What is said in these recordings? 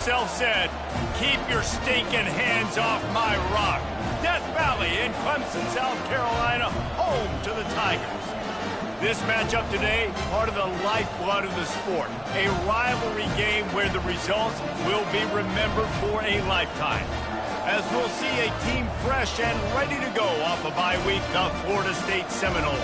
Self said, keep your stinking hands off my rock. Death Valley in Clemson, South Carolina, home to the Tigers. This matchup today, part of the lifeblood of the sport. A rivalry game where the results will be remembered for a lifetime. As we'll see a team fresh and ready to go off a bye week, the Florida State Seminoles.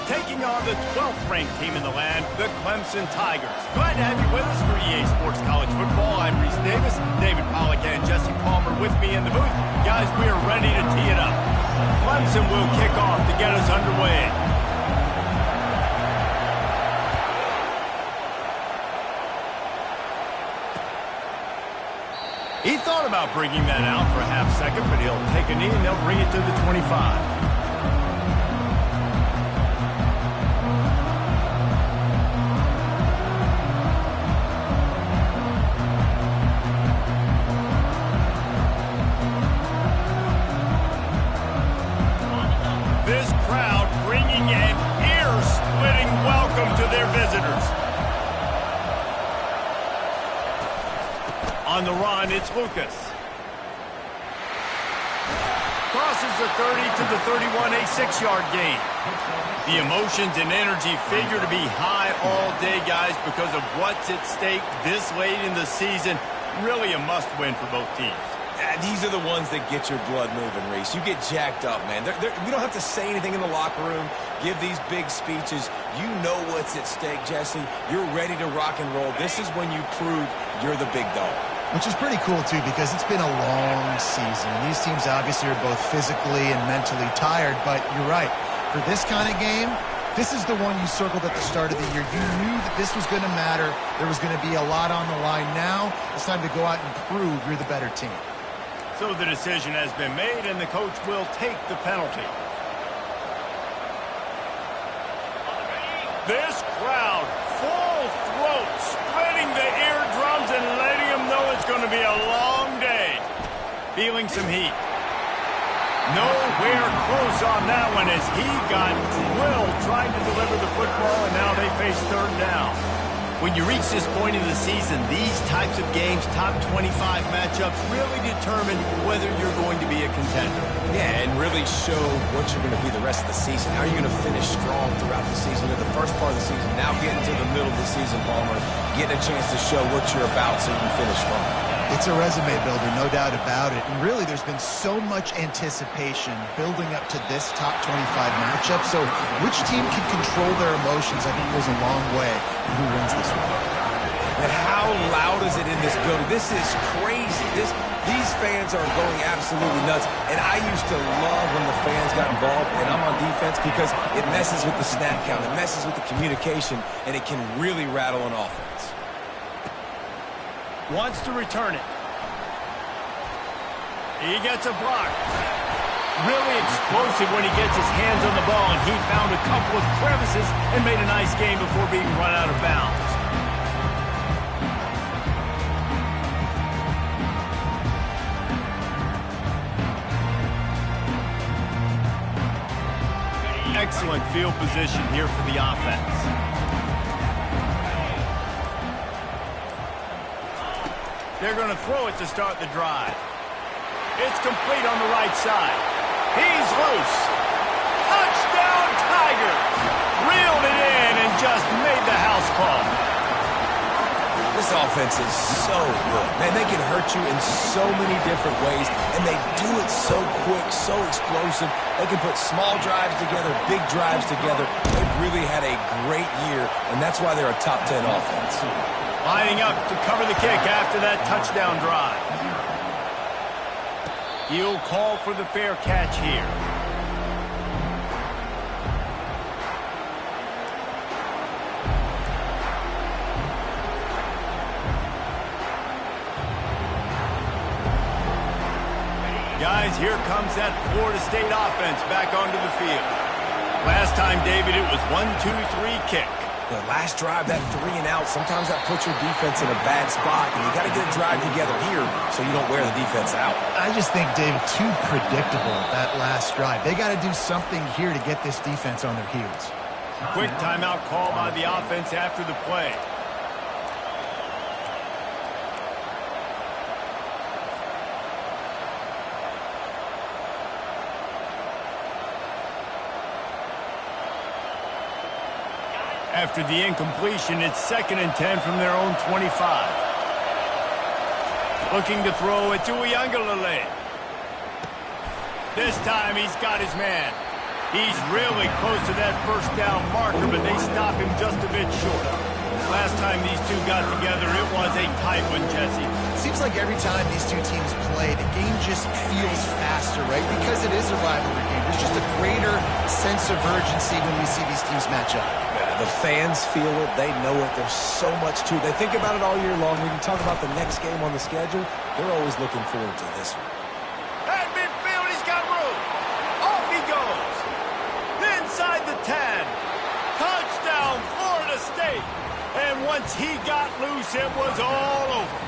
Taking on the 12th ranked team in the land, the Clemson Tigers. Glad to have you with us for EA Sports College Football. I'm Reese Davis, David Pollack and Jesse Palmer with me in the booth. Guys, we are ready to tee it up. Clemson will kick off to get us underway. He thought about bringing that out for a half second, but he'll take a knee and they'll bring it to the 25. This crowd bringing an ear-splitting welcome to their visitors. On the run, it's Lucas. Crosses the 30 to the 31, a 6-yard gain. The emotions and energy figure to be high all day, guys, because of what's at stake this late in the season. Really a must-win for both teams. These are the ones that get your blood moving, Reese. You get jacked up, man. We don't have to say anything in the locker room, give these big speeches. You know what's at stake, Jesse. You're ready to rock and roll. This is when you prove you're the big dog. Which is pretty cool, too, because it's been a long season. These teams obviously are both physically and mentally tired, but you're right. For this kind of game, this is the one you circled at the start of the year. You knew that this was going to matter. There was going to be a lot on the line. Now it's time to go out and prove you're the better team. So the decision has been made, and the coach will take the penalty. This crowd, full throat, splitting the eardrums and letting them know it's going to be a long day. Feeling some heat. Nowhere close on that one as he got drilled trying to deliver the football, and now they face third down. When you reach this point in the season, these types of games, top 25 matchups, really determine whether you're going to be a contender. Yeah, and really show what you're going to be the rest of the season. How are you going to finish strong throughout the season? In the first part of the season, now getting to the middle of the season, Palmer, getting a chance to show what you're about so you can finish strong. It's a resume builder, no doubt about it. And really, there's been so much anticipation building up to this top 25 matchup. So which team can control their emotions, I think, goes a long way in who wins this one. And how loud is it in this building? This is crazy. These fans are going absolutely nuts. And I used to love when the fans got involved, and I'm on defense, because it messes with the snap count. It messes with the communication, and it can really rattle an offense. Wants to return it. He gets a block. Really explosive when he gets his hands on the ball, and he found a couple of crevices and made a nice game before being run out of bounds. Excellent field position here for the offense. They're going to throw it to start the drive. It's complete on the right side. He's loose. Touchdown, Tigers! Reeled it in and just made the house call. This offense is so good. Man, they can hurt you in so many different ways, and they do it so quick, so explosive. They can put small drives together, big drives together. They've really had a great year, and that's why they're a top 10 offense. Lining up to cover the kick after that touchdown drive. He'll call for the fair catch here. Guys, here comes that Florida State offense back onto the field. Last time, David, it was 1-2-3 kick. The last drive, that 3 and out, sometimes that puts your defense in a bad spot, and you got to get a drive together here so you don't wear the defense out. I just think, David, too predictable, that last drive. They got to do something here to get this defense on their heels. Quick timeout call by the offense after the play. After the incompletion, it's 2nd and 10 from their own 25. Looking to throw it to Uiagalelei. This time he's got his man. He's really close to that first down marker, but they stop him just a bit short. Last time these two got together, it was a tight one, Jesse. Seems like every time these two teams play, the game just feels faster, right? Because it is a rivalry game. There's just a greater sense of urgency when we see these teams match up. Yeah, the fans feel it. They know it. There's so much to it. They think about it all year long. When you talk about the next game on the schedule, they're always looking forward to this one. At midfield, he's got room. Off he goes. Inside the 10. Touchdown, Florida State. And once he got loose, it was all over.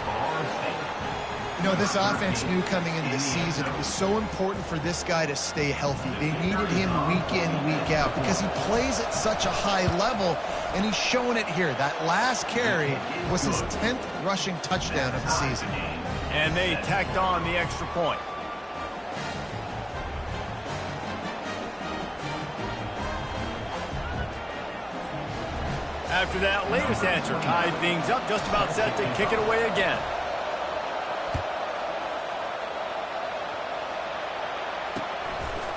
You know, this offense knew coming into the season it was so important for this guy to stay healthy. They needed him week in, week out because he plays at such a high level, and he's showing it here. That last carry was his 10th rushing touchdown of the season. And they tacked on the extra point. After that latest answer, tied things up, just about set to kick it away again.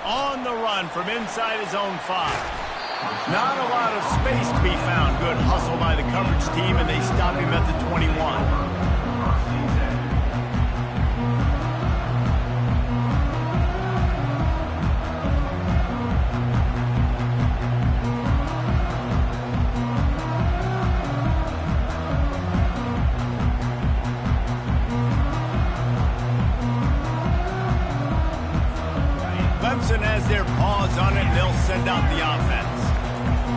On the run from inside his own 5. Not a lot of space to be found. Good hustle by the coverage team, and they stop him at the 21. Clemson has their paws on it, and they'll send out the offense.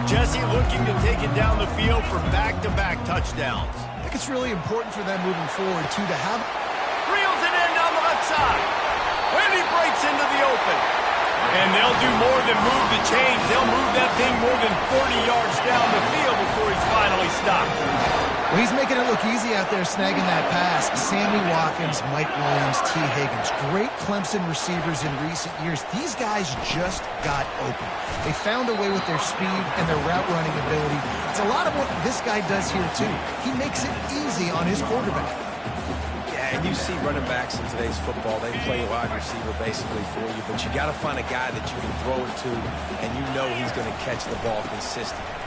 Jesse looking to take it down the field for back-to-back touchdowns. I think it's really important for them moving forward, too, to have... Reels it in down the left side. When he breaks into the open. And they'll do more than move the chains. They'll move that thing more than 40 yards down the field before he's finally stopped. Well, he's making it look easy out there snagging that pass. Sammy Watkins, Mike Williams, T. Higgins. Great Clemson receivers in recent years. These guys just got open. They found a way with their speed and their route running ability. It's a lot of what this guy does here, too. He makes it easy on his quarterback. Yeah, and you see running backs in today's football, they play wide receiver basically for you, but you got to find a guy that you can throw it to, and you know he's going to catch the ball consistently.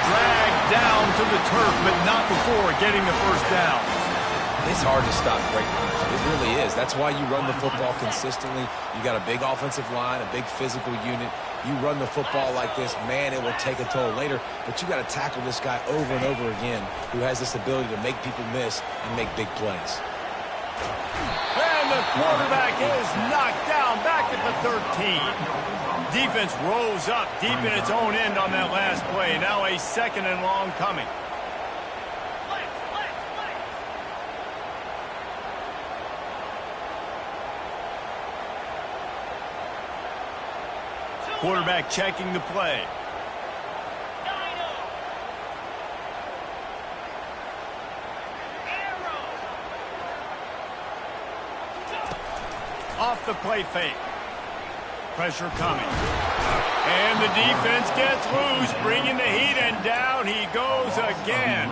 Dragged down to the turf, but not before getting the first down. It's hard to stop great runs. It really is. That's why you run the football consistently. You got a big offensive line, a big physical unit. You run the football like this, man, it will take a toll later. But you got to tackle this guy over and over again who has this ability to make people miss and make big plays. And the quarterback is knocked down back at the 13. Defense rose up deep in its own end on that last play. Now a 2nd and long coming. Quarterback checking the play. Off the play fake. Pressure coming. And the defense gets loose, bringing the heat, and down he goes again.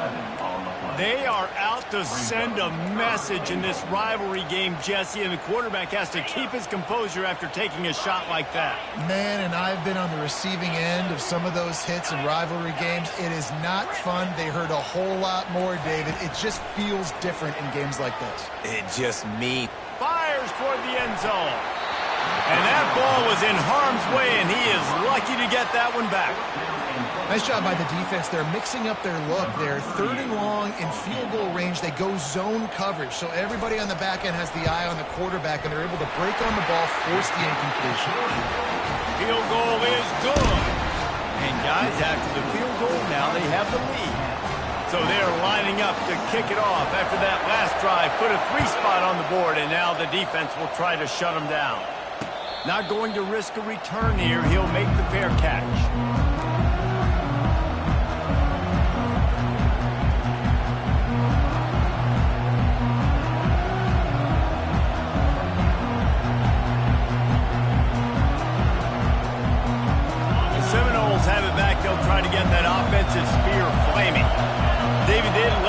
They are out to send a message in this rivalry game, Jesse, and the quarterback has to keep his composure after taking a shot like that. Man, and I've been on the receiving end of some of those hits in rivalry games. It is not fun. They hurt a whole lot more, David. It just feels different in games like this. It just means. Fires toward the end zone. And that ball was in harm's way, and he is lucky to get that one back. Nice job by the defense. They're mixing up their look. They're 3rd and long in field goal range. They go zone coverage, so everybody on the back end has the eye on the quarterback, and they're able to break on the ball, force the incompletion. Field goal is good. And guys, after the field goal, now they have the lead. So they're lining up to kick it off after that last drive. Put a 3-spot on the board, and now the defense will try to shut them down. Not going to risk a return here. He'll make the fair catch.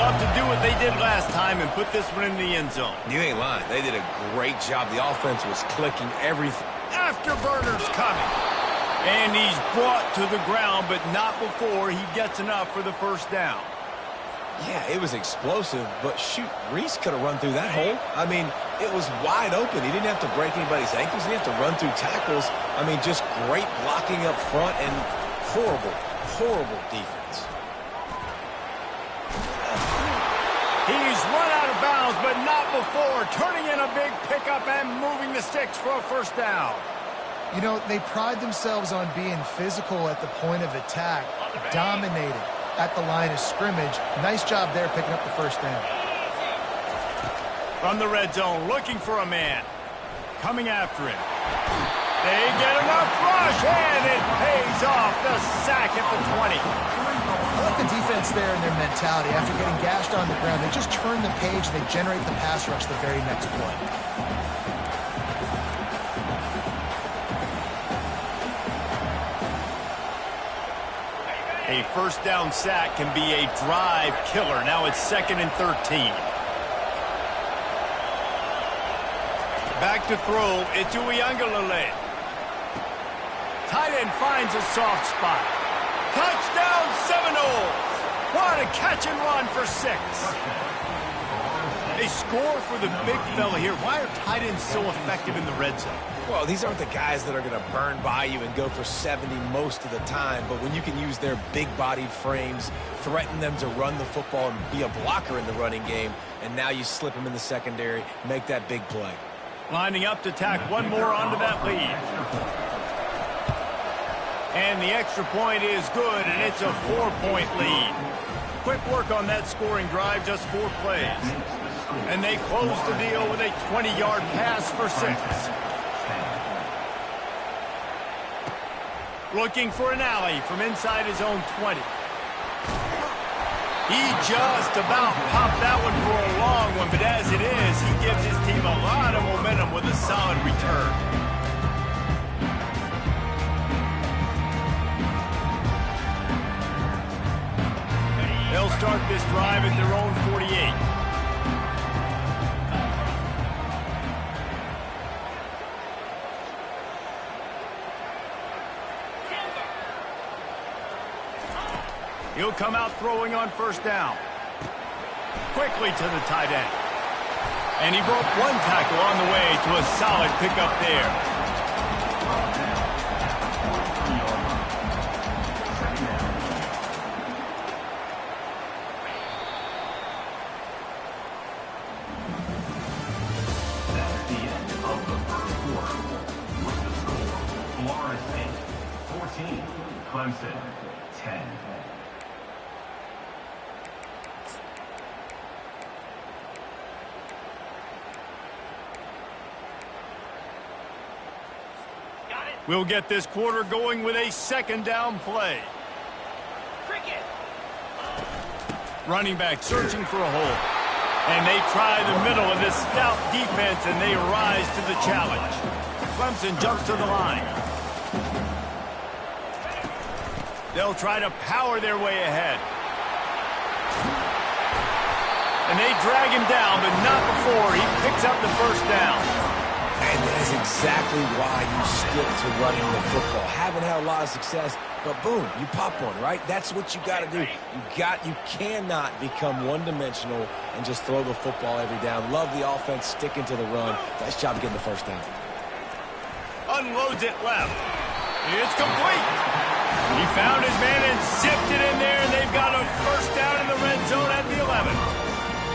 enough to do what they did last time and put this one in the end zone. You ain't lying. They did a great job. The offense was clicking everything. Afterburner's coming. And he's brought to the ground, but not before he gets enough for the first down. Yeah, it was explosive, but shoot, Reese could have run through that hole. I mean, it was wide open. He didn't have to break anybody's ankles. He didn't have to run through tackles. I mean, just great blocking up front and horrible, horrible defense. He's run out of bounds, but not before turning in a big pickup and moving the sticks for a first down. You know, they pride themselves on being physical at the point of attack, dominating at the line of scrimmage. Nice job there picking up the first down. From the red zone, looking for a man. Coming after him. They get enough rush, and it pays off. The sack at the 20. I like the defense there and their mentality. After getting gashed on the ground, they just turn the page and they generate the pass rush the very next play. A first down sack can be a drive killer. Now it's 2nd and 13. Back to throw. It's Uiagalelei. Tight end finds a soft spot. Touchdown Seminoles! What a catch and run for 6. A score for the big fella here. Why are tight ends so effective in the red zone? Well, these aren't the guys that are going to burn by you and go for 70 most of the time, but when you can use their big-bodied frames, threaten them to run the football and be a blocker in the running game, and now you slip them in the secondary, make that big play. Lining up to tack one more onto that lead. And the extra point is good, and it's a 4-point lead. Quick work on that scoring drive, just 4 plays. And they close the deal with a 20-yard pass for 6. Looking for an alley from inside his own 20. He just about popped that one for a long one, but as it is, he gives his team a lot of momentum with a solid return. They'll start this drive at their own 48. He'll come out throwing on first down. Quickly to the tight end. And he broke one tackle on the way to a solid pickup there. That's the end of the first quarter. With the score, Florida State 14, Clemson 10. We'll get this quarter going with a second down play. Running back searching for a hole. And they try the middle of this stout defense, and they rise to the challenge. Clemson jumps to the line. They'll try to power their way ahead. And they drag him down, but not before he picks up the first down. And that is exactly why you stick to running the football. Haven't had a lot of success, but boom, you pop one, right? That's what you got to do. You cannot become one-dimensional and just throw the football every down. Love the offense, sticking to the run. Nice job getting the first down. Unloads it left. It's complete. He found his man and zipped it in there, and they've got a first down in the red zone at the 11.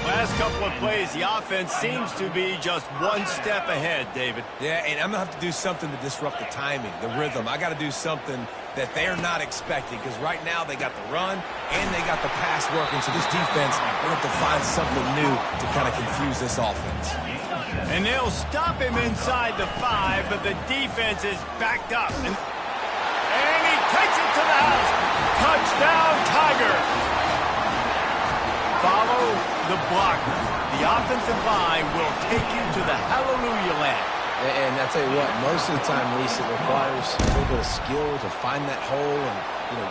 Last couple of plays, the offense seems to be just one step ahead, David. Yeah, and I'm going to have to do something to disrupt the timing, the rhythm. I got to do something that they're not expecting, because right now they got the run and they got the pass working. So this defense, they're going to have to find something new to kind of confuse this offense. And they'll stop him inside the 5, but the defense is backed up. And he takes it to the house. Touchdown, Tigers. Follow the blocker. The offensive line will take you to the hallelujah land. And I tell you what, most of the time, Reese, it requires a little bit of skill to find that hole and,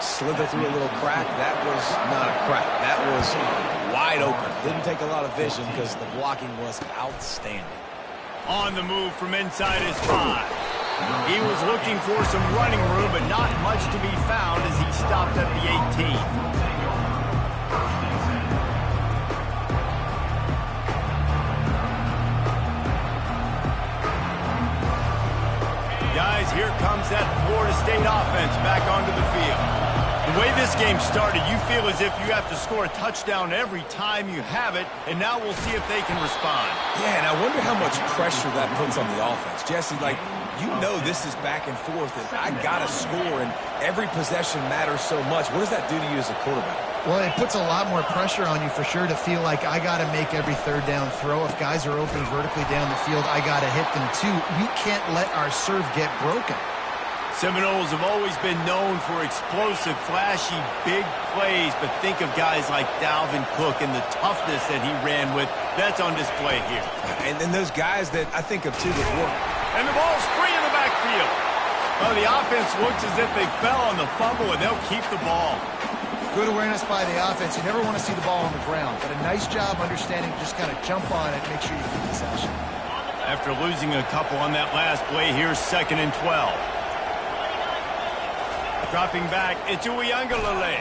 slither through a little crack. That was not a crack. That was wide wide open. Didn't take a lot of vision because the blocking was outstanding. On the move from inside his 5. He was looking for some running room, but not much to be found as he stopped at the 18. Guys, here comes that Florida State offense back onto the field. The way this game started, you feel as if you have to score a touchdown every time you have it, and now we'll see if they can respond. Yeah, and I wonder how much pressure that puts on the offense. Jesse, like, you know this is back and forth, and I got to score, and every possession matters so much. What does that do to you as a quarterback? Well, it puts a lot more pressure on you for sure to feel like I got to make every third down throw. If guys are open vertically down the field, I got to hit them too. We can't let our serve get broken. Seminoles have always been known for explosive, flashy, big plays, but think of guys like Dalvin Cook and the toughness that he ran with. That's on display here. And then those guys that I think of, too, that work. And the ball's free in the backfield. Well, the offense looks as if they fell on the fumble, and they'll keep the ball. Good awareness by the offense. You never want to see the ball on the ground, but a nice job understanding to just kind of jump on it, make sure you keep possession. After losing a couple on that last play, here's 2nd and 12. Dropping back, it's Uiagalelei.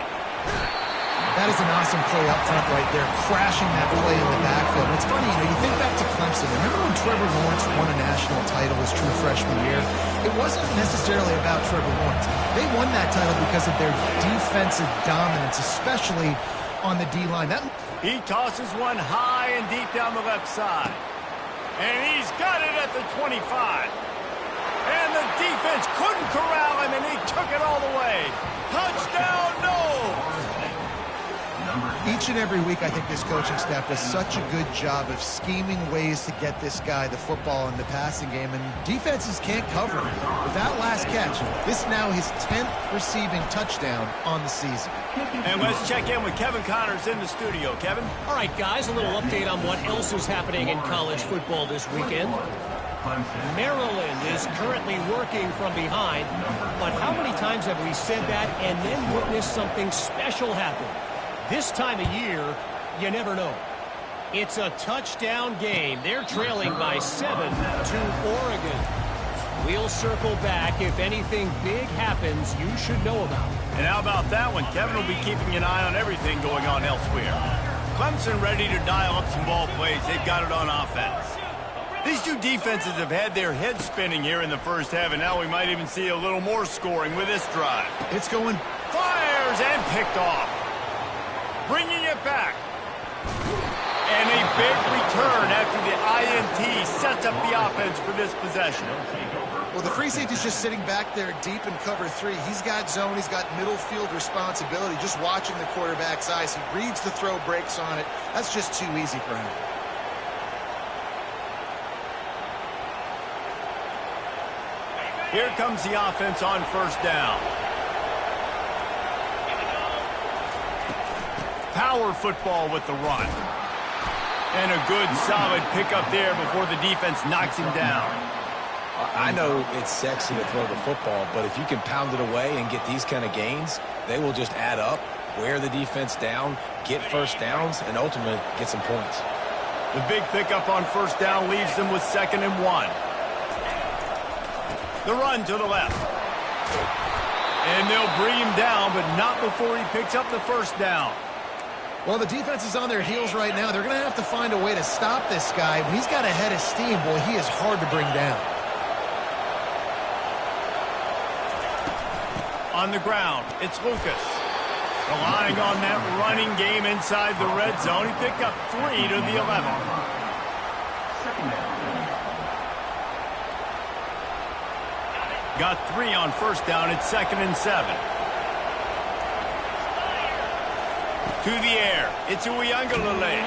That is an awesome play up front right there, crashing that play in the backfield. And it's funny, you think back to Clemson. Remember when Trevor Lawrence won a national title his true freshman year? It wasn't necessarily about Trevor Lawrence. They won that title because of their defensive dominance, especially on the D-line. He tosses one high and deep down the left side. And he's got it at the 25. And the defense couldn't corral him, and he took it all the way. Touchdown, no! Each and every week, I think this coaching staff does such a good job of scheming ways to get this guy the football in the passing game, and defenses can't cover him. With that last catch, this is now his 10th receiving touchdown on the season. And let's check in with Kevin Connors in the studio. Kevin? All right, guys, a little update on what else is happening in college football this weekend. Maryland is currently working from behind, but how many times have we said that and then witnessed something special happen? This time of year, you never know. It's a touchdown game. They're trailing by 7 to Oregon. We'll circle back if anything big happens you should know about. And how about that one? Kevin will be keeping an eye on everything going on elsewhere. Clemson ready to dial up some ball plays. They've got it on offense. These two defenses have had their heads spinning here in the first half, and now we might even see a little more scoring with this drive. It's going. Fires and picked off. Bringing it back. And a big return after the INT sets up the offense for this possession. Well, the free safety's just sitting back there deep in cover 3. He's got zone. He's got middle field responsibility. Just watching the quarterback's eyes. He reads the throw, breaks on it. That's just too easy for him. Here comes the offense on first down. Power football with the run. And a good, solid pickup there before the defense knocks him down. I know it's sexy to throw the football, but if you can pound it away and get these kind of gains, they will just add up, wear the defense down, get first downs, and ultimately get some points. The big pickup on first down leaves them with 2nd and 1. The run to the left. And they'll bring him down, but not before he picks up the first down. Well, the defense is on their heels right now. They're going to have to find a way to stop this guy. When he's got a head of steam, boy, he is hard to bring down. On the ground, it's Lucas. Relying on that running game inside the red zone. He picked up 3 to the 11. Got 3 on first down. It's 2nd and 7. To the air. It's Uiagalelei.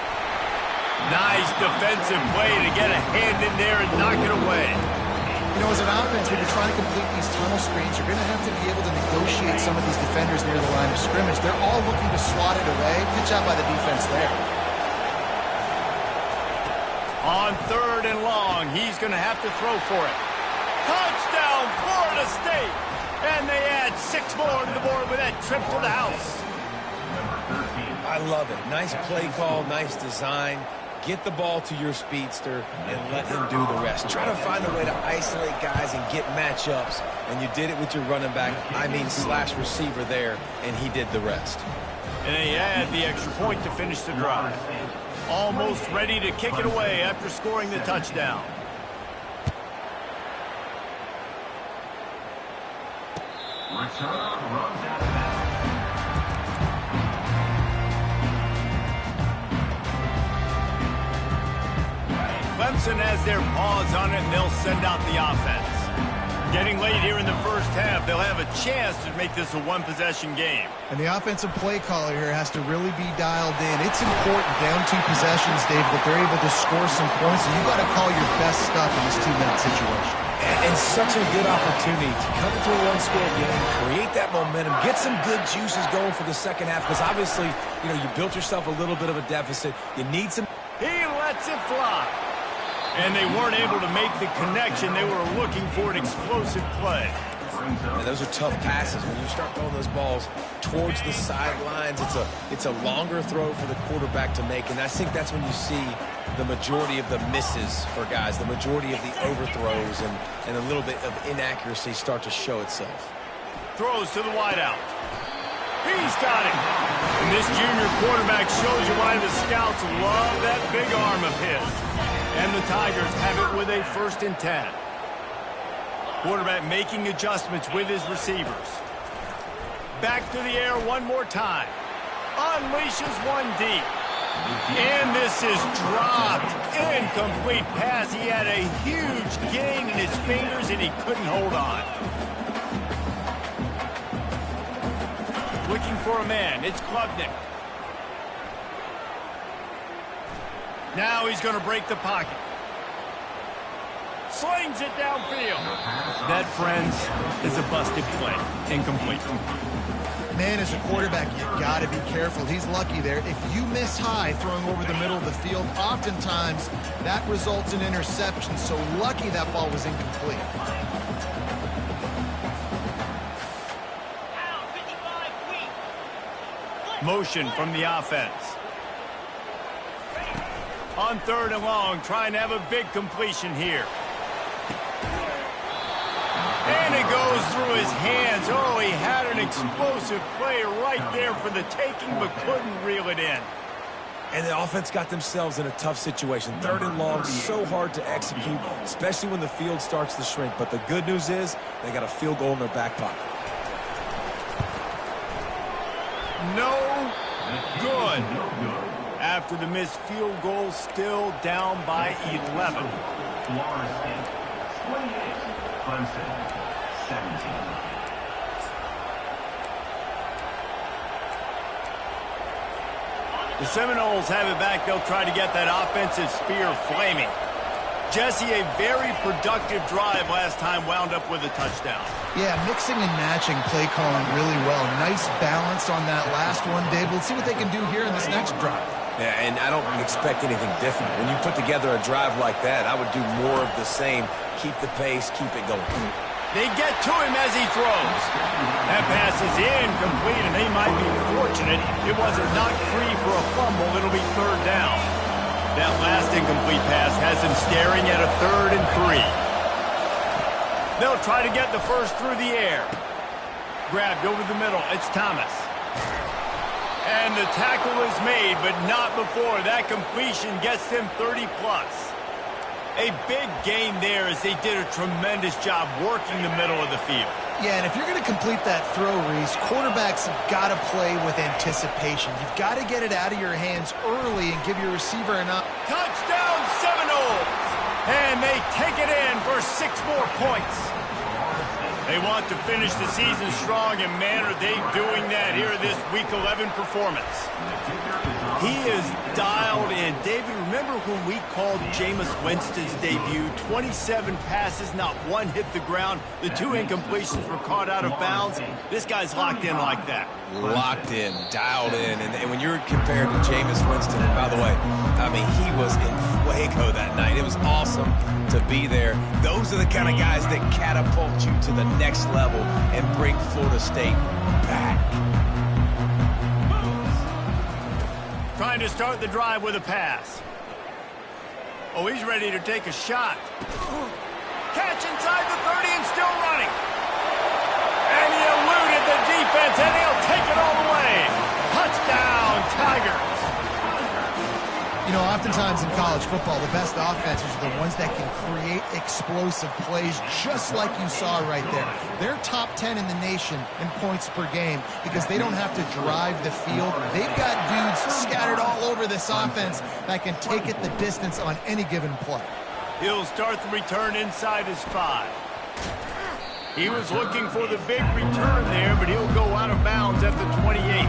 Nice defensive play to get a hand in there and knock it away. You know, as an offense, when you're trying to complete these tunnel screens, you're going to have to be able to negotiate some of these defenders near the line of scrimmage. They're all looking to swat it away. Good job by the defense there. On 3rd and long, he's going to have to throw for it. Touchdown, Florida State! And they add 6 more to the board with that trip to the house. I love it. Nice play call, nice design. Get the ball to your speedster and let him do the rest. Try to find a way to isolate guys and get matchups, and you did it with your running back, slash receiver there, and he did the rest. And they add the extra point to finish the drive. Almost ready to kick it away after scoring the touchdown. Clemson has their paws on it, and they'll send out the offense. Getting late here in the first half, they'll have a chance to make this a one-possession game. And the offensive play caller here has to really be dialed in. It's important down 2 possessions, Dave, that they're able to score some points. So you got to call your best stuff in this 2-minute situation. And such a good opportunity to cut into a one-score game, create that momentum, get some good juices going for the second half. Because obviously, you built yourself a little bit of a deficit. You need some. He lets it fly. And they weren't able to make the connection. They were looking for an explosive play. And those are tough passes. When you start throwing those balls towards the sidelines, it's a longer throw for the quarterback to make. And I think that's when you see the majority of the misses for guys, the majority of the overthrows, and a little bit of inaccuracy start to show itself. Throws to the wideout. He's got it. And this junior quarterback shows you why the scouts love that big arm of his. And the Tigers have it with a 1st and 10. Quarterback making adjustments with his receivers. Back to the air one more time. Unleashes one deep. And this is dropped. Incomplete pass. He had a huge gain in his fingers and he couldn't hold on. Looking for a man. It's Klubnik. Now he's going to break the pocket. Slings it downfield. That, friends, is a busted play. Incomplete. Man, as a quarterback, you got to be careful. He's lucky there. If you miss high throwing over the middle of the field, oftentimes that results in interception. So lucky that ball was incomplete. Motion from the offense. On 3rd and long, trying to have a big completion here. And it goes through his hands. Oh, he had an explosive play right there for the taking, but couldn't reel it in. And the offense got themselves in a tough situation. 3rd and long, so hard to execute, especially when the field starts to shrink. But the good news is they got a field goal in their back pocket. No good. After the missed field goal, still down by 11. Florida State 28, Clemson 17. The Seminoles have it back. They'll try to get that offensive spear flaming. Jesse, a very productive drive last time, wound up with a touchdown. Yeah, mixing and matching play calling really well. Nice balance on that last one, Dave. Let's see what they can do here in this next drive. Yeah, and I don't expect anything different. When you put together a drive like that, I would do more of the same. Keep the pace, keep it going. They get to him as he throws. That pass is incomplete, and they might be fortunate it wasn't knocked free for a fumble. It'll be 3rd down. That last incomplete pass has him staring at a 3rd and 3. They'll try to get the first through the air. Grabbed over the middle. It's Thomas. And the tackle is made, but not before. That completion gets them 30-plus. A big gain there as they did a tremendous job working the middle of the field. Yeah, and if you're going to complete that throw, Reese, quarterbacks have got to play with anticipation. You've got to get it out of your hands early and give your receiver enough. Touchdown, Seminoles! And they take it in for 6 more points. They want to finish the season strong, and man, are they doing that here in this Week 11 performance. He is dialed in. David, remember when we called Jameis Winston's debut? 27 passes, not one hit the ground. The 2 incompletions were caught out of bounds. This guy's locked in like that. Locked in, dialed in. And when you're compared to Jameis Winston, and by the way, I mean, he was in fuego that night. It was awesome to be there. Those are the kind of guys that catapult you to the next level and bring Florida State back. trying to start the drive with a pass. Oh, he's ready to take a shot. Catch inside the 30 and still running. And he eluded the defense, and he'll take it all the way. Touchdown, Tigers. You know, oftentimes in college football, the best offenses are the ones that can create explosive plays, just like you saw right there. They're top 10 in the nation in points per game because they don't have to drive the field. They've got dudes scattered all over this offense that can take it the distance on any given play. He'll start the return inside his 5. He was looking for the big return there, but he'll go out of bounds at the 28.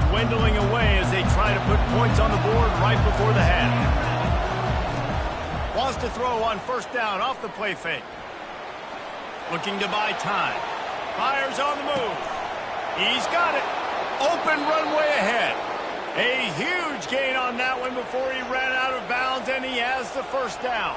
Dwindling away as they try to put points on the board right before the half. Wants to throw on first down off the play fake. Looking to buy time. Fires on the move. He's got it. Open runway ahead. A huge gain on that one before he ran out of bounds, and he has the first down.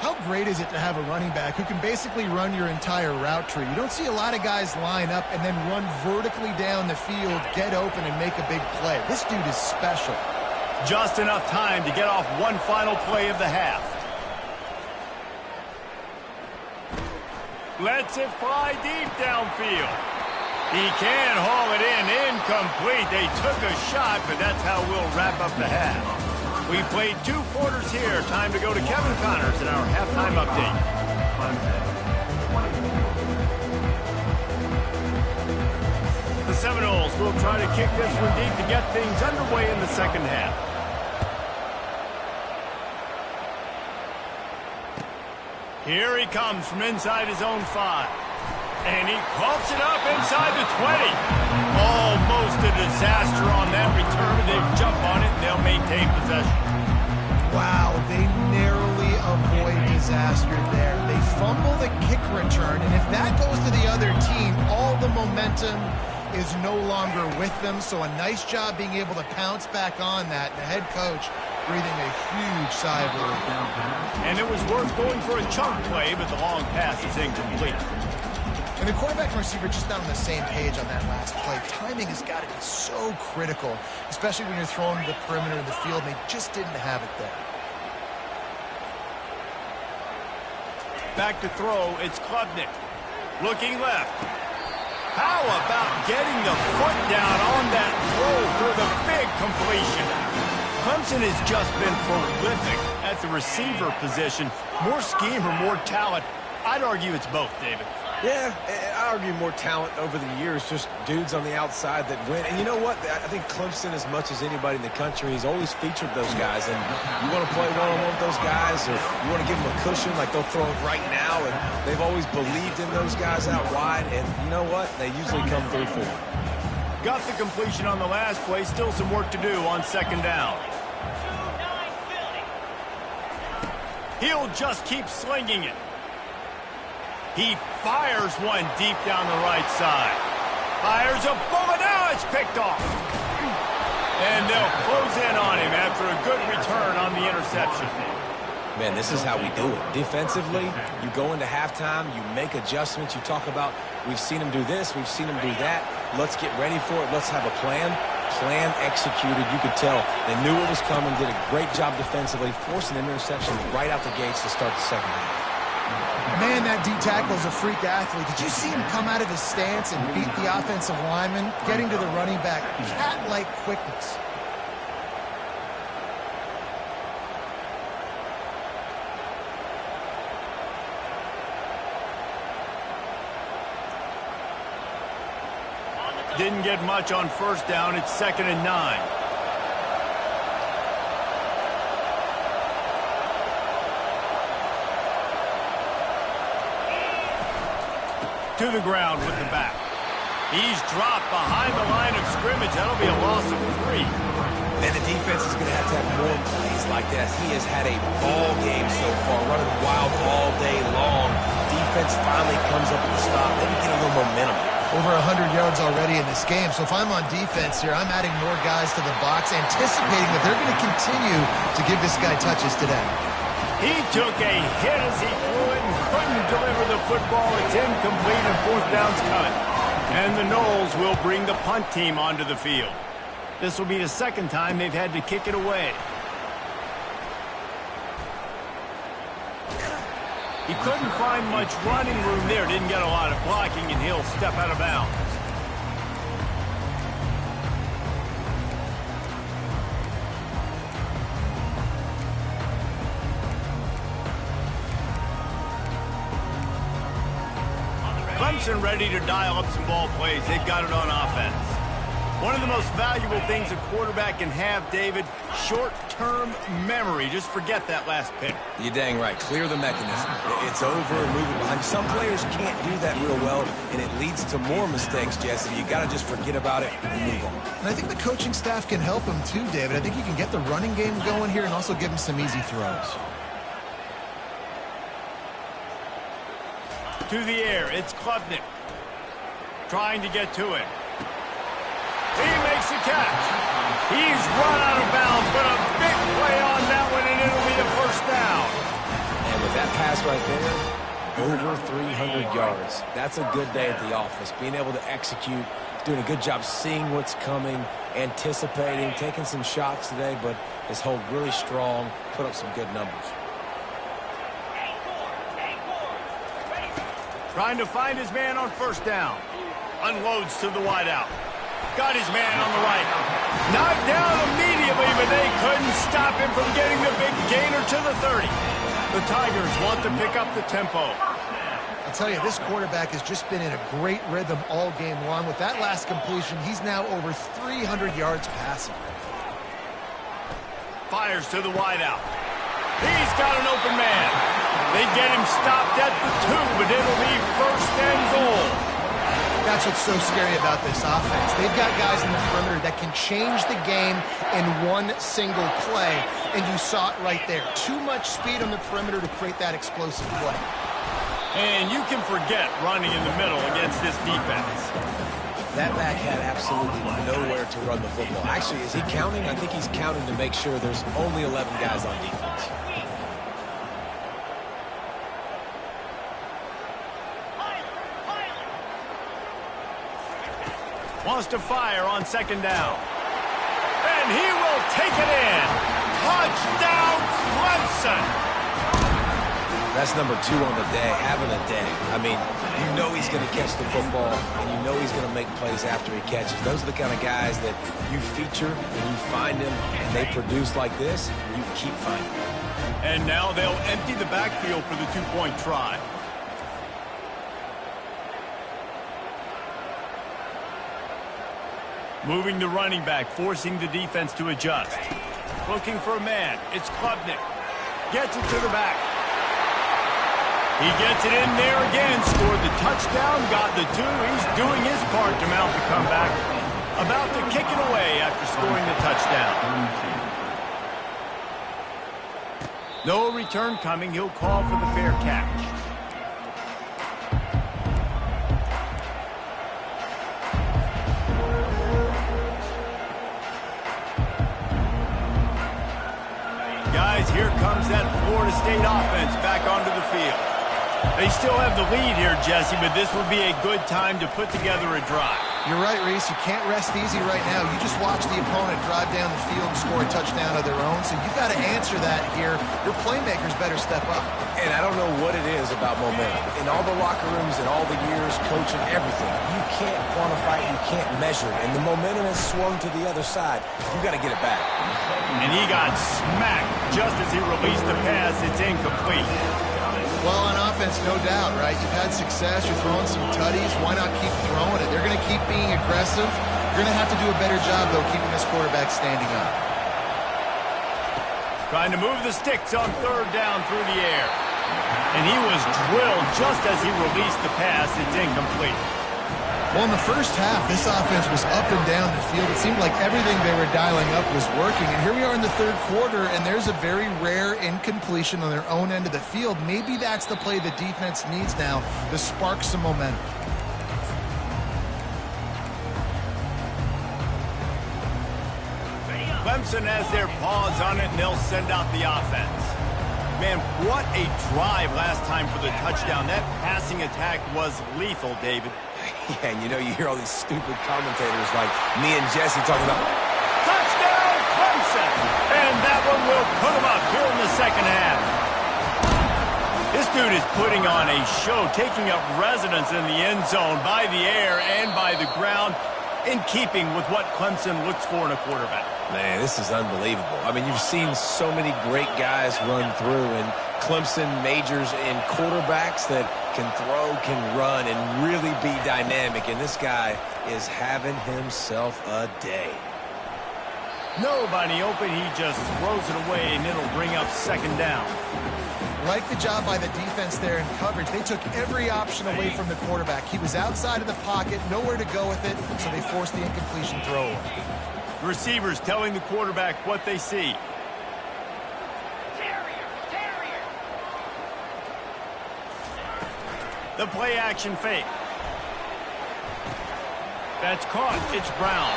How great is it to have a running back who can basically run your entire route tree? You don't see a lot of guys line up and then run vertically down the field, get open, and make a big play. This dude is special. Just enough time to get off one final play of the half. Lets it fly deep downfield. He can haul it in, incomplete. They took a shot, but that's how we'll wrap up the half. We played 2 quarters here. Time to go to Kevin Connors in our halftime update. The Seminoles will try to kick this one deep to get things underway in the second half. Here he comes from inside his own 5. And he coughs it up inside the 20. Almost a disaster on that return. They jump on it and they'll maintain possession. Wow, they narrowly avoid disaster there. They fumble the kick return, and if that goes to the other team, all the momentum is no longer with them. So a nice job being able to pounce back on that. The head coach breathing a huge sigh of relief. And it was worth going for a chunk play, but the long pass is incomplete. And the quarterback and receiver just not on the same page on that last play. Timing has got to be so critical, especially when you're throwing to the perimeter of the field. They just didn't have it there. Back to throw, it's Klubnik. Looking left. How about getting the foot down on that throw for the big completion? Clemson has just been prolific at the receiver position. More scheme or more talent? I'd argue it's both, David. Yeah, I argue more talent over the years, just dudes on the outside that win. And you know what? I think Clemson, as much as anybody in the country, has always featured those guys. And you want to play one-on-one with those guys, or you want to give them a cushion, like they'll throw it right now. And they've always believed in those guys out wide. And you know what? They usually come through for them. Got the completion on the last play. Still some work to do on second down. He'll just keep slinging it. He fires one deep down the right side. Fires a bullet. Now it's picked off. And they'll close in on him after a good return on the interception. Man, this is how we do it. Defensively, you go into halftime, you make adjustments. You talk about, we've seen him do this, we've seen him do that. Let's get ready for it. Let's have a plan. Plan executed. You could tell they knew it was coming, did a great job defensively, forcing an interception right out the gates to start the second half. Man, that D-tackle is a freak athlete. Did you see him come out of his stance and beat the offensive lineman, getting to the running back? Cat-like quickness. Didn't get much on first down. It's 2nd and 9. To the ground with the back. He's dropped behind the line of scrimmage. That'll be a loss of 3. Man, the defense is going to have more plays like that. He has had a ball game so far, running wild all day long. Defense finally comes up with the stop. Maybe get a little momentum. over 100 yards already in this game. So if I'm on defense here, I'm adding more guys to the box, anticipating that they're going to continue to give this guy touches today. He took a hit as he threw it and couldn't deliver the football. It's incomplete and fourth down's cut. And the Noles will bring the punt team onto the field. This will be the second time they've had to kick it away. He couldn't find much running room there. Didn't get a lot of blocking, and he'll step out of bounds. Clemson ready to dial up some ball plays. They've got it on offense. One of the most valuable things a quarterback can have, David, short-term memory. Just forget that last pick. You're dang right. Clear the mechanism. It's over and moving behind. Some players can't do that real well, and it leads to more mistakes, Jesse. You got to just forget about it and move on. And I think the coaching staff can help him too, David. I think you can get the running game going here and also give him some easy throws. To the air, it's Klubnik. Trying to get to it. He makes the catch. He's run out of bounds, but a big play on that one, and it'll be a first down. And with that pass right there, over 300 yards. That's a good day at the office. Being able to execute, doing a good job seeing what's coming, anticipating, taking some shots today, but his hold really strong, put up some good numbers. Trying to find his man on first down. Unloads to the wideout. Got his man on the right. Knocked down immediately, but they couldn't stop him from getting the big gainer to the 30. The Tigers want to pick up the tempo. I'll tell you, this quarterback has just been in a great rhythm all game long. With that last completion, he's now over 300 yards passing. Fires to the wideout. He's got an open man. They get him stopped at the 2, but it'll be first and goal. That's what's so scary about this offense. They've got guys in the perimeter that can change the game in one single play, and you saw it right there. Too much speed on the perimeter to create that explosive play. And you can forget running in the middle against this defense. That back had absolutely nowhere to run the football. Actually, is he counting? I think he's counting to make sure there's only 11 guys on defense. Wants to fire on second down. And he will take it in. Touchdown, Clemson. That's number 2 on the day, having a day. I mean, you know he's going to catch the football, and you know he's going to make plays after he catches. Those are the kind of guys that you feature, and you find them, and they produce like this, you keep finding them. And now they'll empty the backfield for the 2-point try. Moving the running back, forcing the defense to adjust. Looking for a man. It's Klubnik. Gets it to the back. He gets it in there again. Scored the touchdown, got the 2. He's doing his part to mount the comeback. About to kick it away after scoring the touchdown. No return coming. He'll call for the fair catch. Guys, here comes that Florida State offense back onto the field. They still have the lead here, Jesse, but this will be a good time to put together a drive. You're right, Reese. You can't rest easy right now. You just watch the opponent drive down the field and score a touchdown of their own, so you've got to answer that here. Your playmakers better step up. And I don't know what it is about momentum. In all the locker rooms and all the years, coaching, everything, you can't quantify it, you can't measure it. And the momentum has swung to the other side. You got to get it back. And he got smacked just as he released the pass. It's incomplete. Well, on offense, no doubt, right? You've had success. You're throwing some tutties. Why not keep throwing it? They're going to keep being aggressive. You're going to have to do a better job, though, keeping this quarterback standing up. Trying to move the sticks on third down through the air. And he was drilled just as he released the pass. It's incomplete. Well, in the first half, this offense was up and down the field. It seemed like everything they were dialing up was working. And here we are in the third quarter, and there's a very rare incompletion on their own end of the field. Maybe that's the play the defense needs now to spark some momentum. Clemson has their paws on it, and they'll send out the offense. Man, what a drive last time for the touchdown. That passing attack was lethal, David. Yeah, and you hear all these stupid commentators like me and Jesse talking about touchdown, Clemson! And that one will put them up here in the second half. This dude is putting on a show, taking up residence in the end zone by the air and by the ground, in keeping with what Clemson looks for in a quarterback. Man, this is unbelievable. I mean, you've seen so many great guys run through, and Clemson majors in quarterbacks that can throw, can run, and really be dynamic, and this guy is having himself a day. Nobody open, he just throws it away, and it'll bring up second down. Like the job by the defense there in coverage. They took every option away from the quarterback. He was outside of the pocket, nowhere to go with it, so they forced the incompletion throw away. Receivers telling the quarterback what they see. The play action fake. That's caught. It's Brown.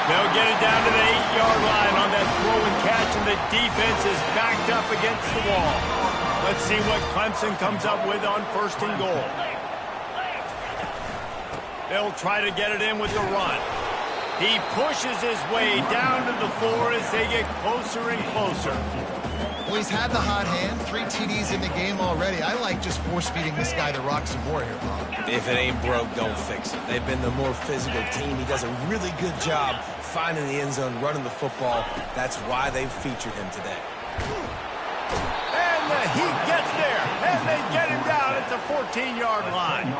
They'll get it down to the 8-yard line on that throw and catch, and the defense is backed up against the wall. Let's see what Clemson comes up with on first and goal. They'll try to get it in with the run. He pushes his way down to the floor as they get closer and closer. Well, he's had the hot hand, 3 TDs in the game already. I like just force-feeding this guy to rock some more here, Bob. If it ain't broke, don't fix it. They've been the more physical team. He does a really good job finding the end zone, running the football. That's why they've featured him today. And the heat gets there, and they get him down at the 14-yard line.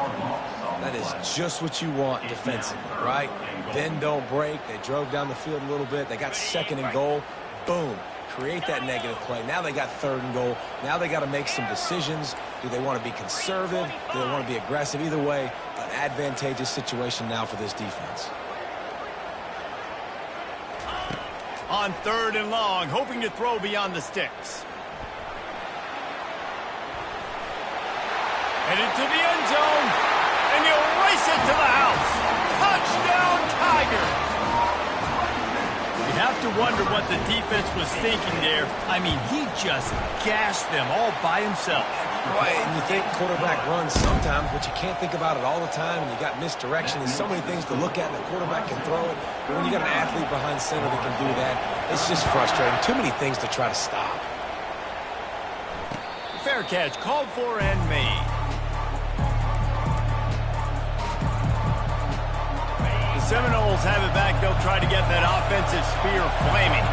That is just what you want defensively, right? Bend, don't break. They drove down the field a little bit. They got second and goal. Boom. Create that negative play. Now they got third and goal. Now they got to make some decisions. Do they want to be conservative? Do they want to be aggressive? Either way, an advantageous situation now for this defense. On third and long, hoping to throw beyond the sticks. Headed to the end zone, and he'll race it to the house. Touchdown, Tigers! You have to wonder what the defense was thinking there. I mean, he just gashed them all by himself. Right, and you think quarterback runs sometimes, but you can't think about it all the time, and you got misdirection. There's so many things to look at, and the quarterback can throw it. But when you got an athlete behind center that can do that, it's just frustrating. Too many things to try to stop. Fair catch, called for and made. Seminoles have it back. They'll try to get that offensive spear flaming.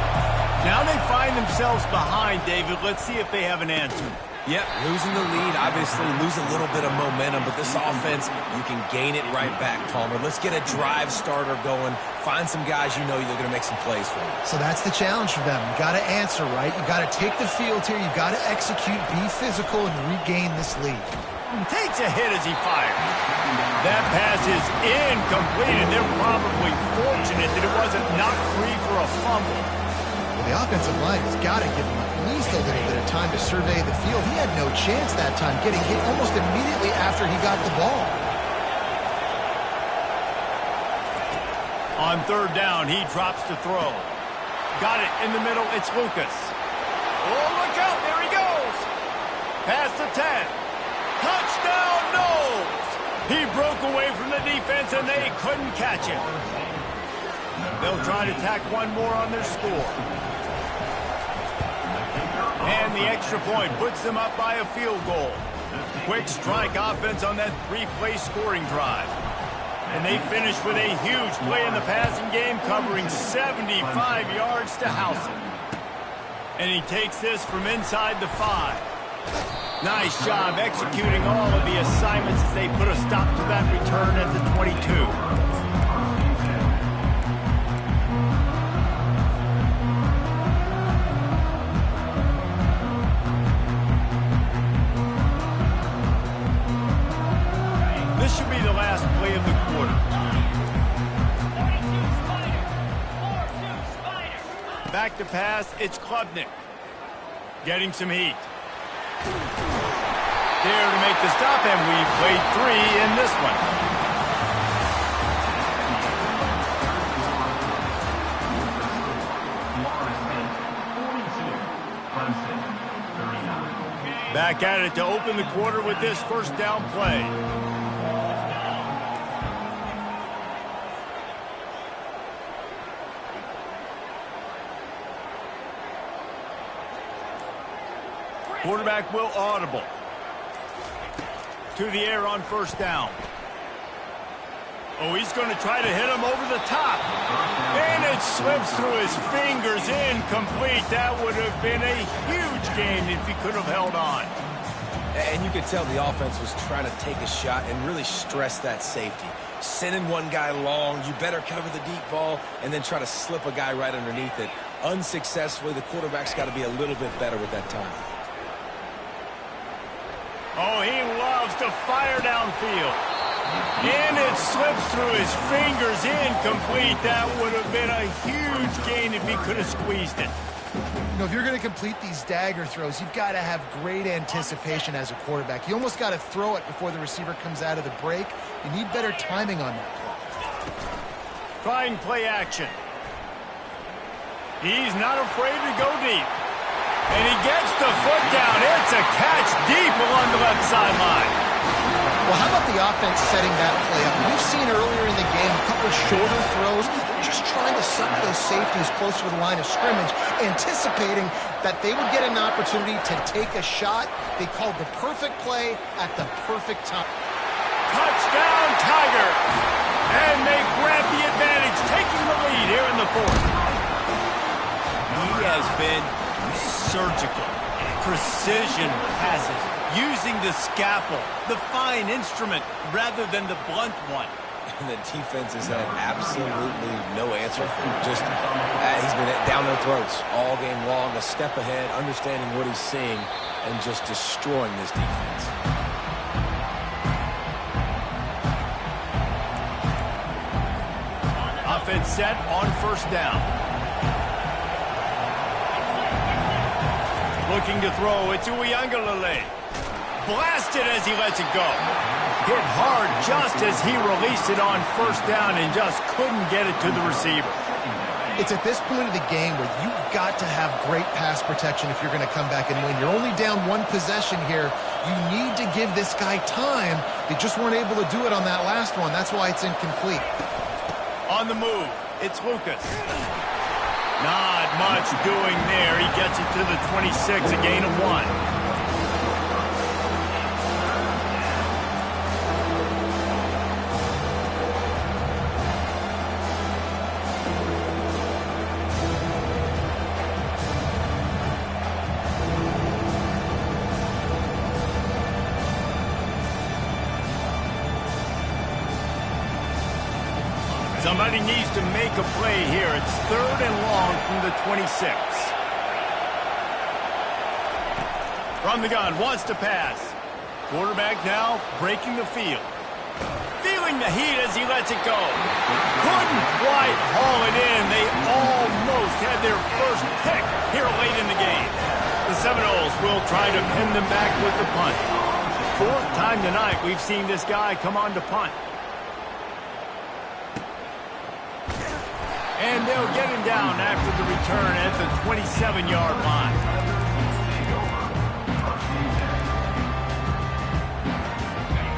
Now they find themselves behind, David. Let's see if they have an answer. Yep, losing the lead, obviously lose a little bit of momentum, but this offense, you can gain it right back, Palmer. Let's get a drive starter going. Find some guys you know they're going to make some plays for you. So that's the challenge for them. You got to answer, right? You got to take the field here. You got to execute, be physical, and regain this lead. Takes a hit as he fires. That pass is incomplete, and they're probably fortunate that it wasn't knocked free for a fumble. Well, the offensive line has got to give him at least a little bit of time to survey the field. He had no chance that time, getting hit almost immediately after he got the ball. On third down, he drops to throw. Got it in the middle. It's Lucas. Oh, look out. There he goes. Past the 10. Touchdown, Knowles! He broke away from the defense, and they couldn't catch him. They'll try to tack one more on their score. And the extra point puts them up by a field goal. Quick strike offense on that 3-play scoring drive. And they finish with a huge play in the passing game, covering 75 yards to house it. And he takes this from inside the 5. Nice job executing all of the assignments as they put a stop to that return at the 22. This should be the last play of the quarter. Back to pass, it's Klubnik. Getting some heat. There to make the stop, and we've played 3 in this one. Clemson, 39. Back at it to open the quarter with this first down play. Quarterback will audible. To the air on first down. Oh, he's going to try to hit him over the top. And it slips through his fingers, incomplete. That would have been a huge gain if he could have held on. And you could tell the offense was trying to take a shot and really stress that safety. Sending one guy long, you better cover the deep ball, and then try to slip a guy right underneath it. Unsuccessfully, the quarterback's got to be a little bit better with that time. Oh, he loves to fire downfield. And it slips through his fingers, incomplete. That would have been a huge gain if he could have squeezed it. You know, if you're going to complete these dagger throws, you've got to have great anticipation as a quarterback. You almost got to throw it before the receiver comes out of the break. You need better timing on that play. Trying play action. He's not afraid to go deep. And he gets the foot down. It's a catch deep along the left sideline. Well, how about the offense setting that play up? We've seen earlier in the game a couple of shorter throws. They're just trying to suck those safeties closer to the line of scrimmage, anticipating that they would get an opportunity to take a shot. They called the perfect play at the perfect time. Touchdown, Tiger! And they grab the advantage, taking the lead here in the fourth. He has been surgical, precision passes, using the scalpel, the fine instrument, rather than the blunt one. And the defense has had absolutely no answer for him. Just, he's been down their throats all game long, a step ahead, understanding what he's seeing, and just destroying this defense. Offense set on first down. Looking to throw, it's Uiagalelei. Blasted as he lets it go. Hit hard just as he released it on first down and just couldn't get it to the receiver. It's at this point of the game where you've got to have great pass protection if you're going to come back and win. You're only down one possession here. You need to give this guy time. They just weren't able to do it on that last one. That's why it's incomplete. On the move, it's Lucas. Not much doing there. He gets it to the 26, a gain of 1. Somebody needs to make a play here. It's 3rd and long from the 26. From the gun, wants to pass. Quarterback now breaking the field. Feeling the heat as he lets it go. Couldn't quite haul it in. They almost had their first pick here late in the game. The Seminoles will try to pin them back with the punt. 4th time tonight we've seen this guy come on to punt. And they'll get him down after the return at the 27-yard line.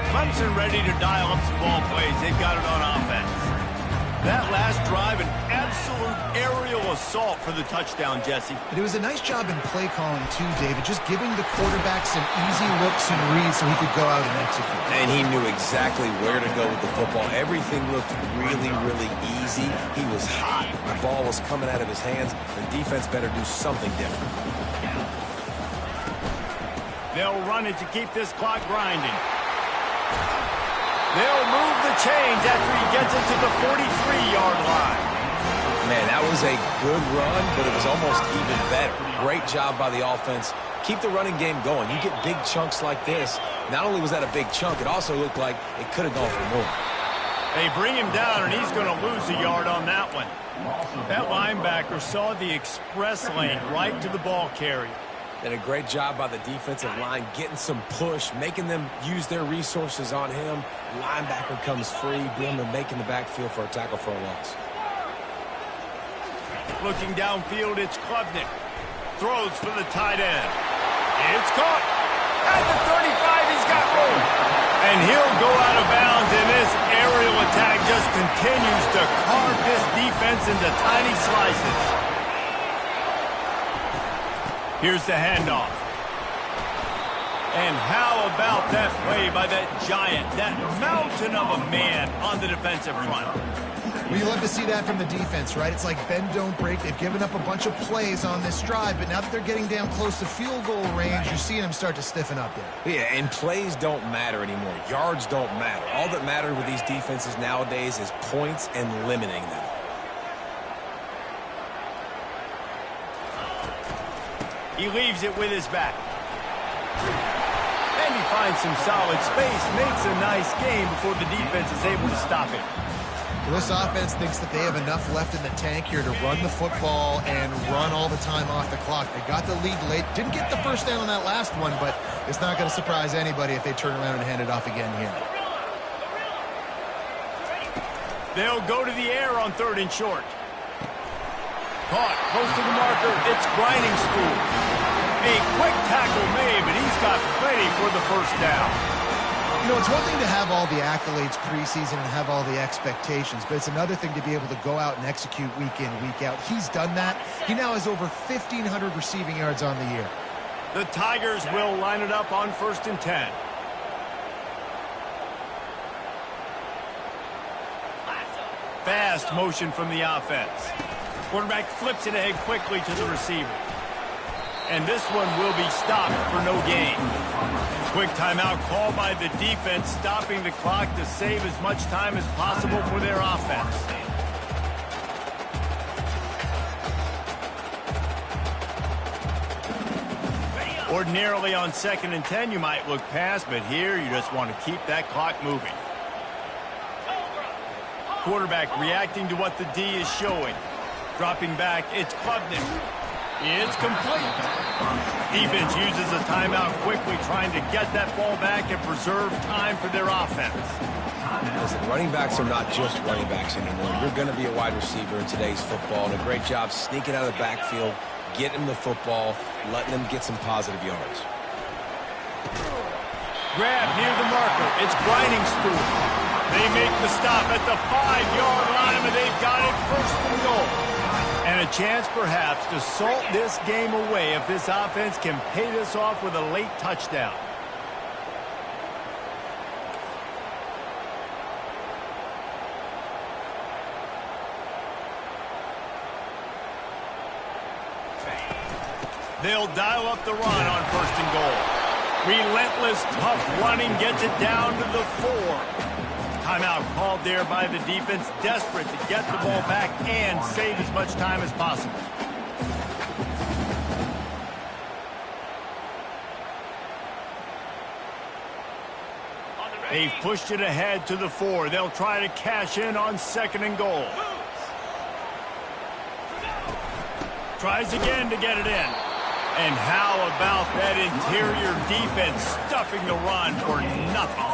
Clemson ready to dial up some ball plays. They've got it on offense. That last drive, an absolute aerial assault for the touchdown, Jesse. But it was a nice job in play calling, too, David, just giving the quarterback some easy looks and reads so he could go out and execute. And he knew exactly where to go with the football. Everything looked really, really easy. He was hot. The ball was coming out of his hands. The defense better do something different. They'll run it to keep this clock grinding. They'll move the chains after he gets it to the 43-yard line. Man, that was a good run, but it was almost even better. Great job by the offense. Keep the running game going. You get big chunks like this. Not only was that a big chunk, it also looked like it could have gone for more. They bring him down, and he's going to lose a yard on that one. That linebacker saw the express lane right to the ball carrier. Did a great job by the defensive line getting some push, making them use their resources on him. Linebacker comes free, boom, and making the backfield for a tackle for a loss. Looking downfield, it's Klubnik. throws for the tight end. It's caught. At the 35, he's got room. And he'll go out of bounds, and this aerial attack just continues to carve this defense into tiny slices. Here's the handoff. And how about that play by that giant, that mountain of a man on the defensive front? Well, you love to see that from the defense, right? It's like bend, don't break. They've given up a bunch of plays on this drive, but now that they're getting down close to field goal range, you're seeing them start to stiffen up there. Yeah, and plays don't matter anymore. Yards don't matter. All that matters with these defenses nowadays is points and limiting them. He leaves it with his back. And he finds some solid space, makes a nice game before the defense is able to stop him. Well, this offense thinks that they have enough left in the tank here to run the football and run all the time off the clock. They got the lead late. Didn't get the first down on that last one, but it's not going to surprise anybody if they turn around and hand it off again here. They'll go to the air on 3rd and short. Caught close to the marker. It's grinding stool. A quick tackle made, but he's got plenty for the first down. You know, it's one thing to have all the accolades preseason and have all the expectations, but it's another thing to be able to go out and execute week in, week out. He's done that. He now has over 1,500 receiving yards on the year. The Tigers will line it up on 1st and 10. Fast motion from the offense. Quarterback flips it ahead quickly to the receiver. And this one will be stopped for no gain. Quick timeout called by the defense, stopping the clock to save as much time as possible for their offense. Ordinarily on 2nd and 10, you might look past, but here you just want to keep that clock moving. Quarterback reacting to what the D is showing. Dropping back, it's Klubnik. It's complete. Defense uses a timeout quickly, trying to get that ball back and preserve time for their offense. Listen, running backs are not just running backs anymore. You're going to be a wide receiver in today's football, and a great job sneaking out of the backfield, getting the football, letting them get some positive yards. Grab near the marker. It's grinding stool. They make the stop at the 5-yard line, and they've got it 1st and goal. And a chance, perhaps, to salt this game away if this offense can pay this off with a late touchdown. They'll dial up the run on 1st and goal. Relentless, tough running gets it down to the 4. Timeout called there by the defense, desperate to get the ball back and save as much time as possible. They've pushed it ahead to the 4. They'll try to cash in on 2nd and goal. Tries again to get it in. And how about that interior defense stuffing the run for nothing?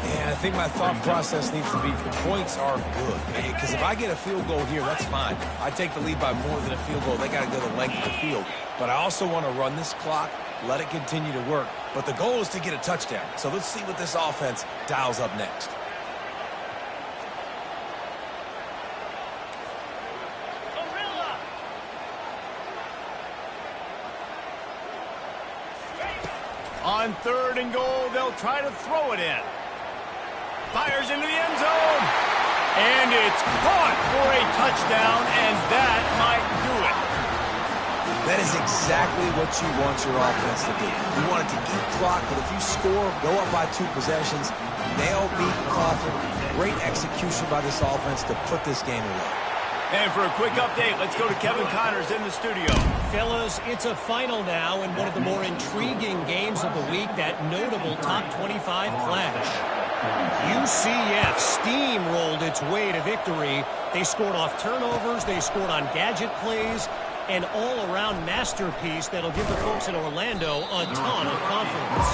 Yeah, I think my thought process needs to be points are good. Because if I get a field goal here, that's fine. I take the lead by more than a field goal. They got to go the length of the field. But I also want to run this clock, let it continue to work. But the goal is to get a touchdown. So let's see what this offense dials up next. On 3rd and goal, they'll try to throw it in. Fires into the end zone. And it's caught for a touchdown, and that might do it. That is exactly what you want your offense to do. You want it to eat clock, but if you score, go up by 2 possessions, nail, beat, coffin. Great execution by this offense to put this game away. And for a quick update, let's go to Kevin Connors in the studio. Fellas, it's a final now in one of the more intriguing games of the week, that notable top 25 clash. UCF steamrolled its way to victory. They scored off turnovers, they scored on gadget plays, an all-around masterpiece that'll give the folks in Orlando a ton of confidence.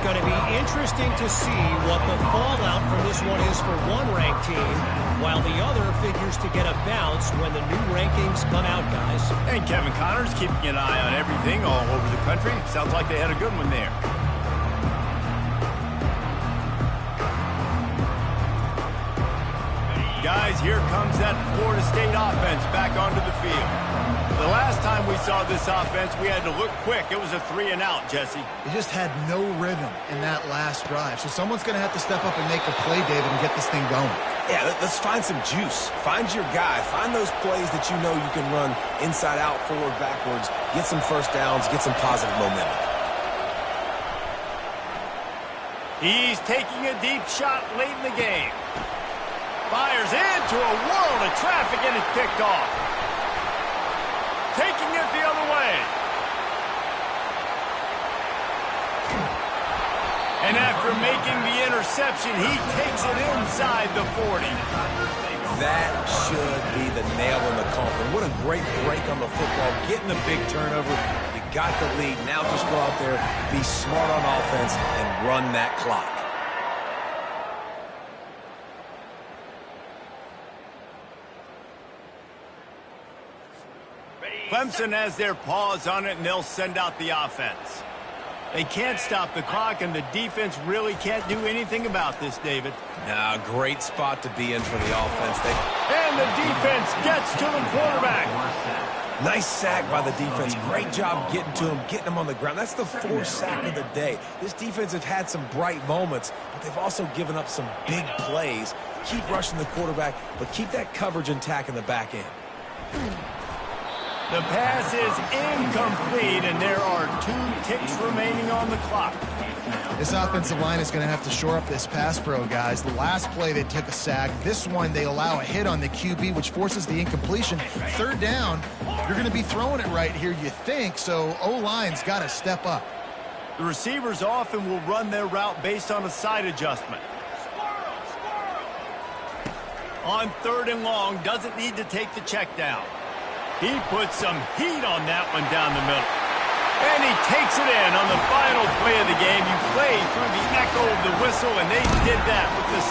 Going to be interesting to see what the fallout from this one is for one ranked team, while the other figures to get a bounce when the new rankings come out, guys. And Kevin Connor's keeping an eye on everything all over the country. Sounds like they had a good one there. Guys, here comes that Florida State offense back onto the field. The last time we saw this offense, we had to look quick. It was a 3-and-out, Jesse. They just had no rhythm in that last drive. So someone's going to have to step up and make a play, David, and get this thing going. Yeah, let's find some juice. Find your guy. Find those plays that you know you can run inside out, forward, backwards. Get some first downs. Get some positive momentum. He's taking a deep shot late in the game. Fires into a world of traffic and it's picked off. Taking it the other way. And after making the interception, he takes it inside the 40. That should be the nail in the coffin. What a great break on the football. Getting a big turnover. You got the lead. Now just go out there, be smart on offense, and run that clock. Clemson has their paws on it, and they'll send out the offense. They can't stop the clock, and the defense really can't do anything about this, David. Nah, great spot to be in for the offense. And the defense gets to the quarterback. Nice sack by the defense. Great job getting to him, getting him on the ground. That's the fourth sack of the day. This defense has had some bright moments, but they've also given up some big plays. Keep rushing the quarterback, but keep that coverage intact in the back end. The pass is incomplete, and there are 2 ticks remaining on the clock. This offensive line is going to have to shore up this pass pro, guys. The last play they took a sack. This one they allow a hit on the QB, which forces the incompletion. Third down, you're going to be throwing it right here, you think, so O-line's got to step up. The receivers often will run their route based on a side adjustment. On 3rd and long, doesn't need to take the check down. He puts some heat on that one down the middle. And he takes it in on the final play of the game. You play through the echo of the whistle, and they did that with the